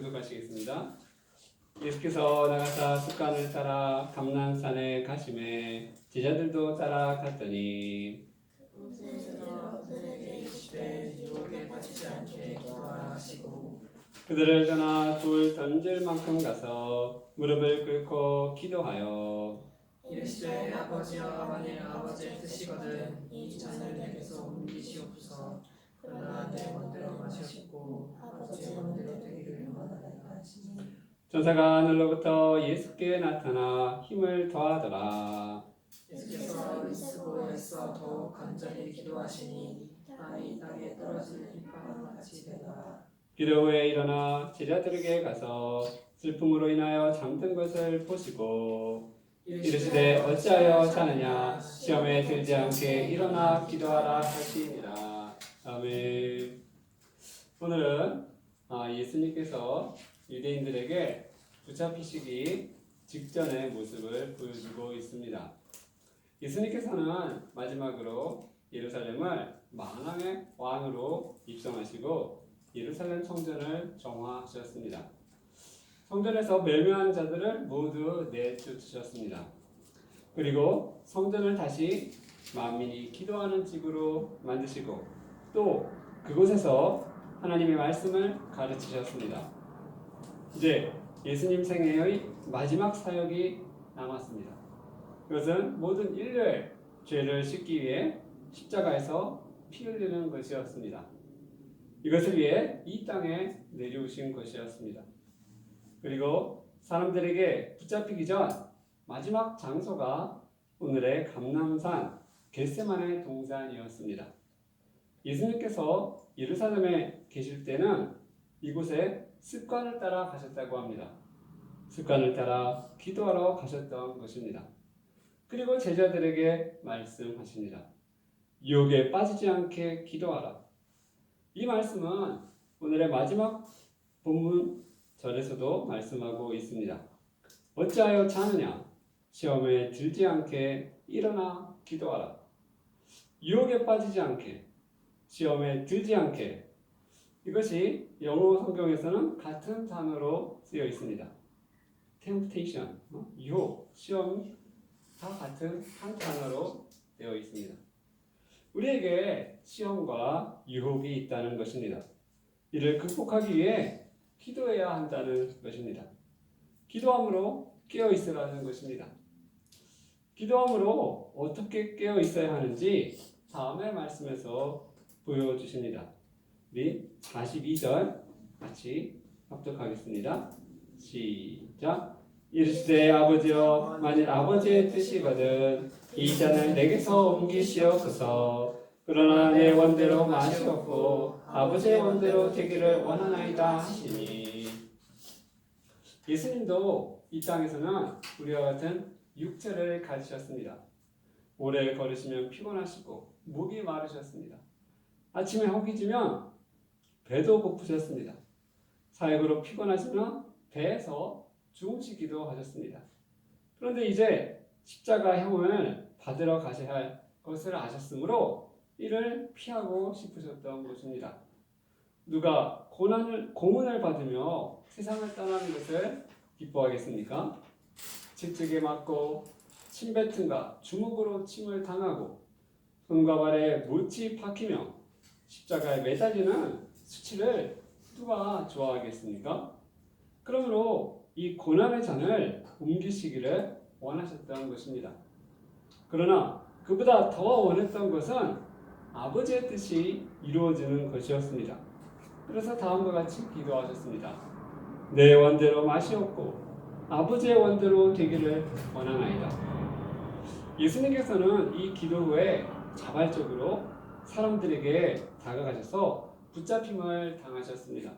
교독하시겠습니다. 예수께서 나가사 습관을 따라 감난산에 가심에 제자들도 따라 갔더니 그들을 떠나 돌 던질 만큼 가서 무릎을 꿇고 기도하여 이르시되 아버지여 만일 아버지의 뜻이거든 이 잔을 내게서 옮기시옵소서. 그러나 내 원대로 마시옵고 아버지의 원대로 되기를 원하나이다 하시니 천사가 하늘로부터 예수께 나타나 힘을 더하더라. 예수께서 으쓰고 애써 더욱 간절히 기도하시니 땅이 땅에 떨어질 빗방울과 같이 되더라. 기도 후에 일어나 제자들에게 가서 슬픔으로 인하여 잠든 것을 보시고 이르시되 어찌하여 자느냐 시험에 들지 않게 일어나 기도하라 하시니라. 아멘. 오늘은 예수님께서 유대인들에게 붙잡히시기 직전의 모습을 보여주고 있습니다. 예수님께서는 마지막으로 예루살렘을 만왕의 왕으로 입성하시고 예루살렘 성전을 정화하셨습니다. 성전에서 멸망한 자들을 모두 내쫓으셨습니다. 그리고 성전을 다시 만민이 기도하는 집으로 만드시고 또 그곳에서 하나님의 말씀을 가르치셨습니다. 이제 예수님 생애의 마지막 사역이 남았습니다. 그것은 모든 인류의 죄를 씻기 위해 십자가에서 피 흘리는 것이었습니다. 이것을 위해 이 땅에 내려오신 것이었습니다. 그리고 사람들에게 붙잡히기 전 마지막 장소가 오늘의 감람산 겟세마네 동산이었습니다. 예수님께서 예루살렘에 계실 때는 이곳에 습관을 따라 가셨다고 합니다. 습관을 따라 기도하러 가셨던 것입니다. 그리고 제자들에게 말씀하십니다. 유혹에 빠지지 않게 기도하라. 이 말씀은 오늘의 마지막 본문 절에서도 말씀하고 있습니다. 어찌하여 자느냐? 시험에 들지 않게 일어나 기도하라. 유혹에 빠지지 않게, 시험에 들지 않게. 이것이 영어 성경에서는 같은 단어로 쓰여 있습니다. temptation, 유혹, 시험 다 같은 한 단어로 되어 있습니다. 우리에게 시험과 유혹이 있다는 것입니다. 이를 극복하기 위해 기도해야 한다는 것입니다. 기도함으로 깨어 있으라는 것입니다. 기도함으로 어떻게 깨어 있어야 하는지 다음의 말씀에서 보여주십니다. 우리 42절 같이 합독하겠습니다. 시작. 이르시되 아버지여 만일 아버지의 뜻이거든 이 잔을 내게서 옮기시옵소서. 그러나 내 원대로 마시옵고 아버지의 원대로 되기를 원하나이다 하시니. 예수님도 이 땅에서는 우리와 같은 육체를 가지셨습니다. 오래 걸으시면 피곤하시고 목이 마르셨습니다. 아침에 허기지면 배도 고프셨습니다. 사역으로 피곤하시면 배에서 주무시기도 하셨습니다. 그런데 이제 십자가형을 받으러 가셔야 할 것을 아셨으므로 이를 피하고 싶으셨던 것입니다. 누가 고문을 받으며 세상을 떠나는 것을 기뻐하겠습니까? 채찍에 맞고 침뱉음과 주먹으로 침을 당하고 손과 발에 못이 박히며 십자가에 매달리는 수치를 누가 좋아하겠습니까? 그러므로 이 고난의 잔을 옮기시기를 원하셨던 것입니다. 그러나 그보다 더 원했던 것은 아버지의 뜻이 이루어지는 것이었습니다. 그래서 다음과 같이 기도하셨습니다. 내 원대로 마시옵고 아버지의 원대로 되기를 원하나이다. 예수님께서는 이 기도 후에 자발적으로 사람들에게 다가가셔서 붙잡힘을 당하셨습니다.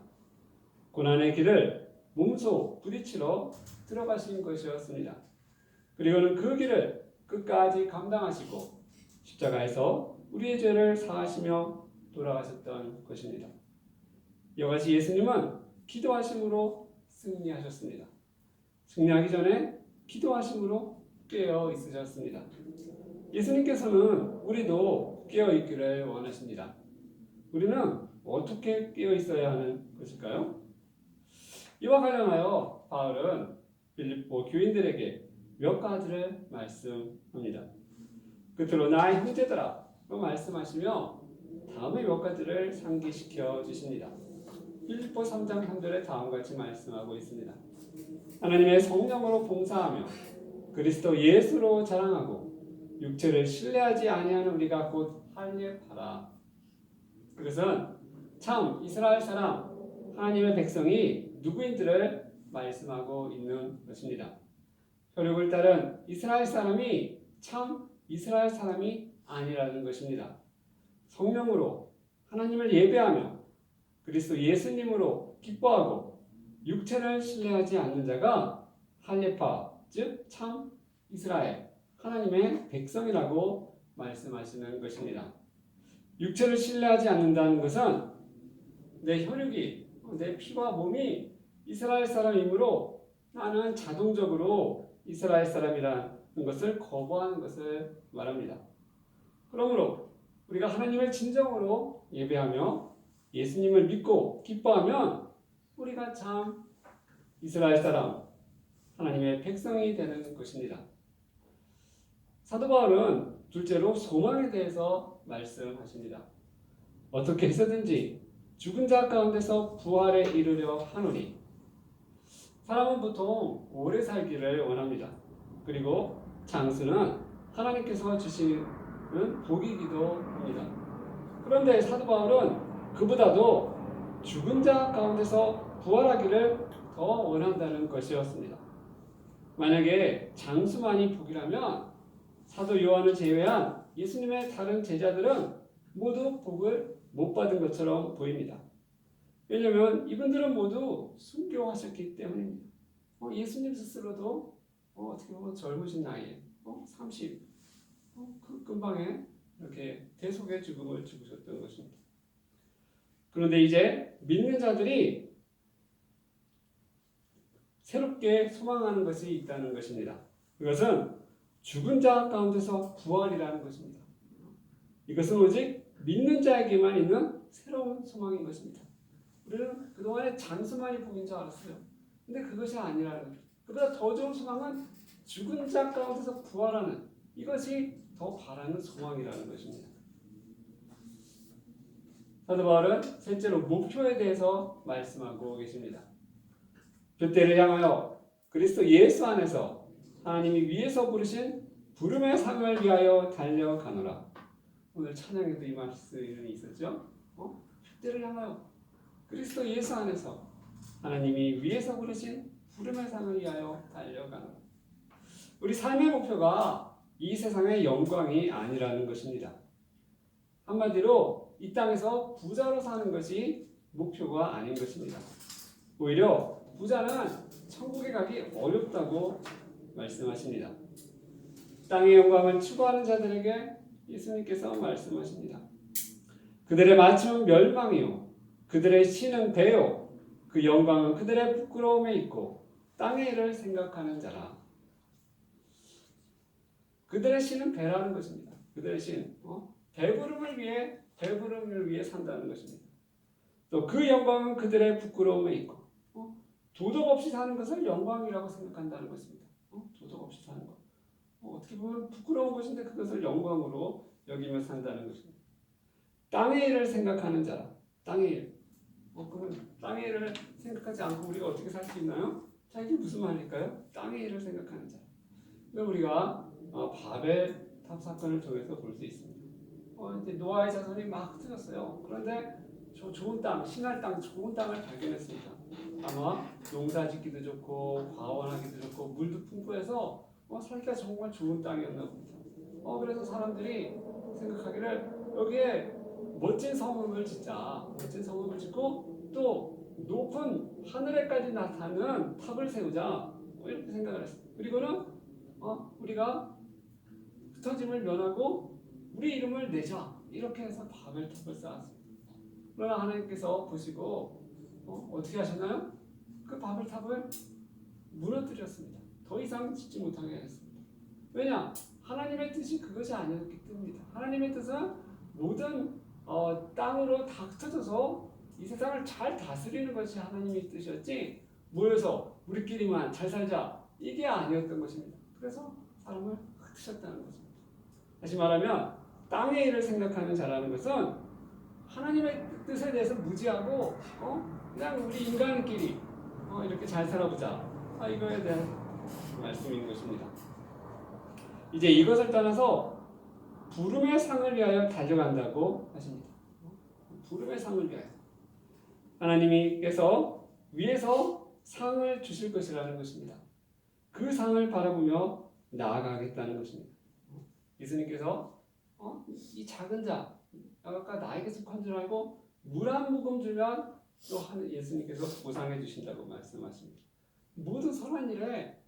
고난의 길을 몸소 부딪히러 들어가신 것이었습니다. 그리고는 그 길을 끝까지 감당하시고 십자가에서 우리의 죄를 사하시며 돌아가셨던 것입니다. 이와 같이 예수님은 기도하심으로 승리하셨습니다. 승리하기 전에 기도하심으로 깨어 있으셨습니다. 예수님께서는 우리도 깨어 있기를 원하십니다. 우리는 어떻게 깨어 있어야 하는 것일까요? 이와 관련하여 바울은 빌립보 교인들에게 몇 가지를 말씀합니다. 끝으로 나의 형제들아 로 말씀하시며 다음에 몇 가지를 상기시켜 주십니다. 빌립보 3장 3절에 다음과 같이 말씀하고 있습니다. 하나님의 성령으로 봉사하며 그리스도 예수로 자랑하고 육체를 신뢰하지 아니하는 우리가 곧 할례하라. 그것은 참 이스라엘 사람 하나님의 백성이 누구인지를 말씀하고 있는 것입니다. 혈육을 따른 이스라엘 사람이 참 이스라엘 사람이 아니라는 것입니다. 성령으로 하나님을 예배하며 그리스도 예수님으로 기뻐하고 육체를 신뢰하지 않는 자가 할례파, 즉 참 이스라엘 하나님의 백성이라고 말씀하시는 것입니다. 육체를 신뢰하지 않는다는 것은 내 혈육이, 내 피와 몸이 이스라엘 사람이므로 나는 자동적으로 이스라엘 사람이라는 것을 거부하는 것을 말합니다. 그러므로 우리가 하나님을 진정으로 예배하며 예수님을 믿고 기뻐하면 우리가 참 이스라엘 사람, 하나님의 백성이 되는 것입니다. 사도 바울은 둘째로 소망에 대해서 말씀하십니다. 어떻게 해서든지 죽은 자 가운데서 부활에 이르려 하노니. 사람은 보통 오래 살기를 원합니다. 그리고 장수는 하나님께서 주시는 복이기도 합니다. 그런데 사도 바울은 그보다도 죽은 자 가운데서 부활하기를 더 원한다는 것이었습니다. 만약에 장수만이 복이라면 사도 요한을 제외한 예수님의 다른 제자들은 모두 복을 못 받은 것처럼 보입니다. 왜냐하면 이분들은 모두 순교하셨기 때문입니다. 예수님 스스로도 어떻게 보면 젊으신 나이에 30 그 근방에 이렇게 대속의 죽음을 죽으셨던 것입니다. 그런데 이제 믿는 자들이 새롭게 소망하는 것이 있다는 것입니다. 그것은 죽은 자 가운데서 부활이라는 것입니다. 이것은 오직 믿는 자에게만 있는 새로운 소망인 것입니다. 우리는 그동안에 장수만이 복인 줄 알았어요. 근데 그것이 아니라는 거죠. 그보다 더 좋은 소망은 죽은 자 가운데서 부활하는 이것이 더 바라는 소망이라는 것입니다. 사도 바울은 셋째로 목표에 대해서 말씀하고 계십니다. 둯대를 향하여 그리스도 예수 안에서 하나님이 위에서 부르신 부름의 상을 위하여 달려가노라. 오늘 찬양에도 이 말씀이 있었죠. 둯대를 향하여 그리스도 예수 안에서 하나님이 위에서 부르신 부름의 상을 위하여 달려가노라. 우리 삶의 목표가 이 세상의 영광이 아니라는 것입니다. 한마디로 이 땅에서 부자로 사는 것이 목표가 아닌 것입니다. 오히려 부자는 천국에 가기 어렵다고 말씀하십니다. 땅의 영광을 추구하는 자들에게 예수님께서 말씀하십니다. 그들의 마침은 멸망이요 그들의 신은 배요 그 영광은 그들의 부끄러움에 있고 땅의 일을 생각하는 자라. 그들의 신은 배라는 것입니다. 그들의 신, 배부름을 위해 산다는 것입니다. 또 그 영광은 그들의 부끄러움에 있고, 도덕 없이 사는 것을 영광이라고 생각한다는 것입니다. 도덕 없이 사는 것, 어떻게 보면 부끄러운 것인데 그것을 영광으로 여기며 산다는 것입니다. 땅의 일을 생각하는 자라. 땅의 일. 그러면 땅의 일을 생각하지 않고 우리가 어떻게 살 수 있나요? 자, 이게 무슨 말일까요? 땅의 일을 생각하는 자라. 우리가 바벨 탑 사건을 통해서 볼 수 있습니다. 이제 노아의 자손이 막 흩어졌어요. 그런데 저 좋은 땅, 신할 땅, 좋은 땅을 발견했습니다. 아마 농사짓기도 좋고 과원하기도 좋고 물도 풍부해서 살기가 정말 좋은 땅이었나 봅니다. 그래서 사람들이 생각하기를 여기에 멋진 성읍을 짓자. 멋진 성읍을 짓고 또 높은 하늘에까지 나타나는 탑을 세우자. 이렇게 생각을 했어요. 그리고는 우리가 흩어짐을 면하고 우리 이름을 내자. 이렇게 해서 바벨탑을 쌓았습니다. 그러나 하나님께서 보시고 어떻게 하셨나요? 그 바벨탑을 무너뜨렸습니다. 더 이상 짓지 못하게 했습니다. 왜냐? 하나님의 뜻이 그것이 아니었기 때문입니다. 하나님의 뜻은 모든 땅으로 다 흩어져서 이 세상을 잘 다스리는 것이 하나님의 뜻이었지 모여서 우리끼리만 잘 살자 이게 아니었던 것입니다. 그래서 사람을 흩으셨다는 것입니다. 다시 말하면 땅의 일을 생각하는 자라는 것은 하나님의 뜻에 대해서 무지하고 그냥 우리 인간끼리 이렇게 잘 살아보자 이거에 대한 말씀인 것입니다. 이제 이것을 떠나서 부름의 상을 위하여 달려간다고 하십니다. 부름의 상을 위하여 하나님께서 위에서 상을 주실 것이라는 것입니다. 그 상을 바라보며 나아가겠다는 것입니다. 예수님께서 이 작은 자 아까 나에게 속한 줄 알고 물 한 모금 주면 또 예수님께서 보상해 주신다고 말씀하십니다. 모든 선한 일에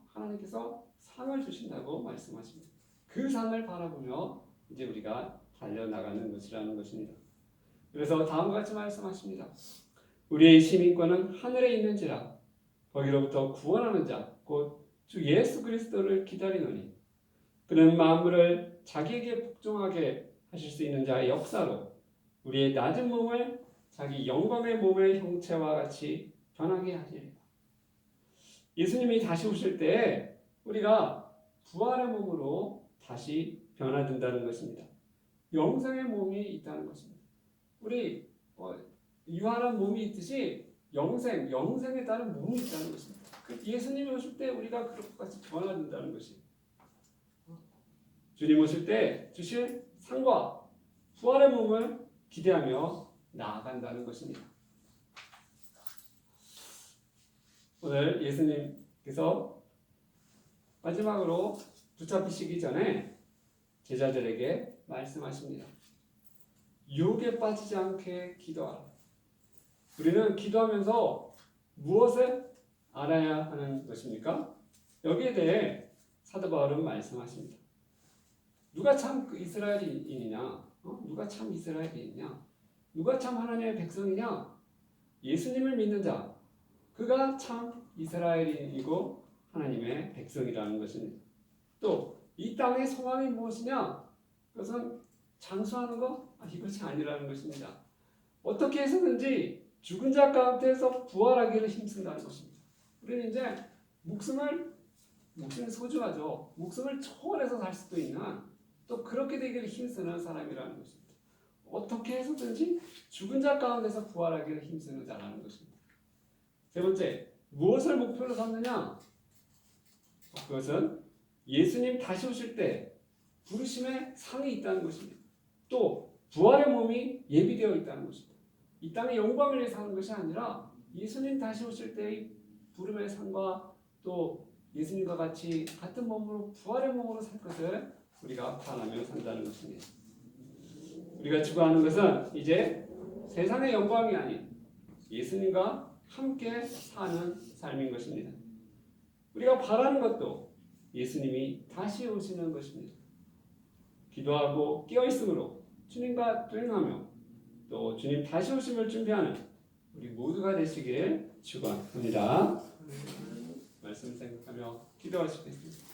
하나님께서 상을 주신다고 말씀하십니다. 그 상을 바라보며 이제 우리가 달려나가는 것이라는 것입니다. 그래서 다음과 같이 말씀하십니다. 우리의 시민권은 하늘에 있는지라 거기로부터 구원하는 자 곧 주 예수 그리스도를 기다리노니 그는 만물을 자기에게 복종하게 하실 수 있는 자의 역사로 우리의 낮은 몸을 자기 영광의 몸의 형체와 같이 변하게 하시리라. 예수님이 다시 오실 때 우리가 부활의 몸으로 다시 변화된다는 것입니다. 영생의 몸이 있다는 것입니다. 우리 유한한 몸이 있듯이 영생에 따른 몸이 있다는 것입니다. 예수님이 오실 때 우리가 그렇게까지 변화된다는 것이 주님 오실 때 주실 상과 부활의 몸을 기대하며 나아간다는 것입니다. 오늘 예수님께서 마지막으로 붙잡히시기 전에 제자들에게 말씀하십니다. 유혹에 빠지지 않게 기도하라. 우리는 기도하면서 무엇을 알아야 하는 것입니까? 여기에 대해 사도 바울은 말씀하십니다. 누가 참 이스라엘인이냐? 누가 참 이스라엘이냐? 누가 참 하나님의 백성이냐? 예수님을 믿는 자, 그가 참 이스라엘인이고 하나님의 백성이라는 것입니다. 또 이 땅의 소망이 무엇이냐? 그것은 장수하는 것? 이것이 아니라는 것입니다. 어떻게 해서든지 죽은 자 가운데서 부활하기를 힘쓴다는 것입니다. 우리는 이제 목숨이 소중하죠. 목숨을 초월해서 살 수도 있는 또 그렇게 되기를 힘쓰는 사람이라는 것입니다. 어떻게 해서든지 죽은 자 가운데서 부활하기를 힘쓰는 자라는 것입니다. 세 번째, 무엇을 목표로 삼느냐? 그것은 예수님 다시 오실 때 부르심의 상이 있다는 것입니다. 또 부활의 몸이 예비되어 있다는 것입니다. 이 땅의 영광을 위해서 하는 것이 아니라 예수님 다시 오실 때의 부름의 상과 또 예수님과 같이 같은 몸으로 부활의 몸으로 살 것을 우리가 바라며 산다는 것입니다. 우리가 추구하는 것은 이제 세상의 영광이 아닌 예수님과 함께 사는 삶인 것입니다. 우리가 바라는 것도 예수님이 다시 오시는 것입니다. 기도하고 깨어있음으로 주님과 동행하며 또 주님 다시 오심을 준비하는 우리 모두가 되시길 축원합니다. 말씀 생각하며 기도하시겠습니다.